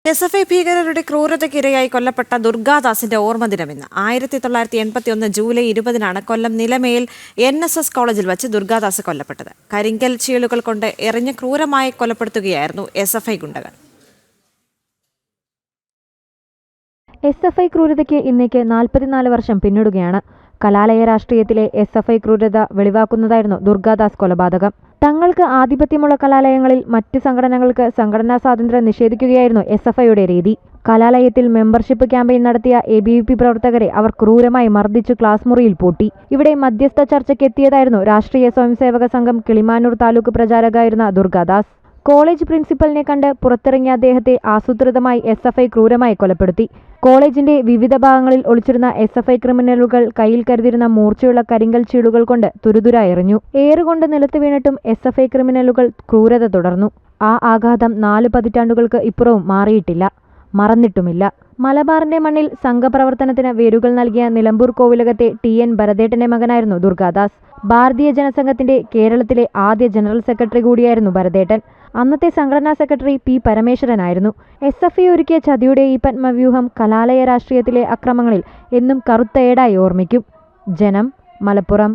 SFI ഭീകരരുടെ ക്രൂരതയ്ക്കിരയായി കൊല്ലപ്പെട്ട ദുർഗാദാസിന്റെ ഓർമ്മദിനം ഇന്ന് 1981 ജൂലൈ 20-നാണ് കൊല്ലം നിലമേൽ NSS കോളേജിൽ വച്ച് ദുർഗാദാസ് കൊല്ലപ്പെട്ടത്. കരിങ്കൽ ചീളുകൾ കൊണ്ട് എറിഞ്ഞ് ക്രൂരമായി കൊലപ്പെടുത്തുകയായിരുന്നു SFI ഗുണ്ടകൾ. SFI ക്രൂരതയ്ക്ക് ഇന്നേക്ക് 44 വർഷം പിന്നിടുകയാണ്. കലാലയ രാഷ്ട്രീയത്തിലെ SFI ക്രൂരത വെളിവാക്കുന്നതായിരുന്നു ദുർഗാദാസ് കൊലപാതകം. തങ്ങൾക്ക് ആധിപത്യമുള്ള കലാലയങ്ങളിൽ മറ്റ് സംഘടനകൾക്ക് സംഘടനാ സ്വാതന്ത്ര്യം നിഷേധിക്കുകയായിരുന്നു SFIയുടെ രീതി. കലാലയത്തിൽ മെമ്പർഷിപ്പ് ക്യാമ്പയിൻ നടത്തിയ ABVP പ്രവർത്തകരെ അവർ ക്രൂരമായി മർദ്ദിച്ചു ക്ലാസ് മുറിയിൽ പൂട്ടി. ഇവിടെ മധ്യസ്ഥ ചർച്ചയ്ക്കെത്തിയതായിരുന്നു രാഷ്ട്രീയ സ്വയംസേവക സംഘം കിളിമാനൂർ താലൂക്ക് പ്രചാരകയായിരുന്ന ദുർഗാദാസ്. കോളേജ് പ്രിൻസിപ്പലിനെ കണ്ട് പുറത്തിറങ്ങിയ അദ്ദേഹത്തെ ആസൂത്രിതമായി SFI ക്രൂരമായി കൊലപ്പെടുത്തി. കോളേജിന്റെ വിവിധ ഭാഗങ്ങളിൽ ഒളിച്ചിരുന്ന SFI ക്രിമിനലുകൾ കയ്യിൽ കരുതിയിരുന്ന മൂർച്ചയുള്ള കരിങ്കൽ ചീളുകൾ കൊണ്ട് തുരുതുര എറിഞ്ഞു. ഏറുകൊണ്ട് നിലത്ത് വീണിട്ടും SFI ക്രിമിനലുകൾ ക്രൂരത തുടർന്നു. ആ ആഘാതം 4 പതിറ്റാണ്ടുകൾക്ക് ഇപ്പുറവും മാറിയിട്ടില്ല, മറന്നിട്ടുമില്ല. മലബാറിന്റെ മണ്ണിൽ സംഘപ്രവർത്തനത്തിന് വേരുകൾ നൽകിയ നിലമ്പൂർ കോവിലകത്തെ TN ഭരതേട്ടന്റെ മകനായിരുന്നു ദുർഗാദാസ്. ഭാരതീയ ജനസംഘത്തിന്റെ കേരളത്തിലെ ആദ്യ ജനറൽ സെക്രട്ടറി കൂടിയായിരുന്നു ഭരതേട്ടൻ. അന്നത്തെ സംഘടനാ സെക്രട്ടറി P. പരമേശ്വരനായിരുന്നു. SFI ഒരുക്കിയ ചതിയുടെ ഈ പത്മവ്യൂഹം കലാലയ രാഷ്ട്രീയത്തിലെ അക്രമങ്ങളിൽ എന്നും കറുത്ത ഏടായി ഓർമ്മിക്കും. ജനം, മലപ്പുറം.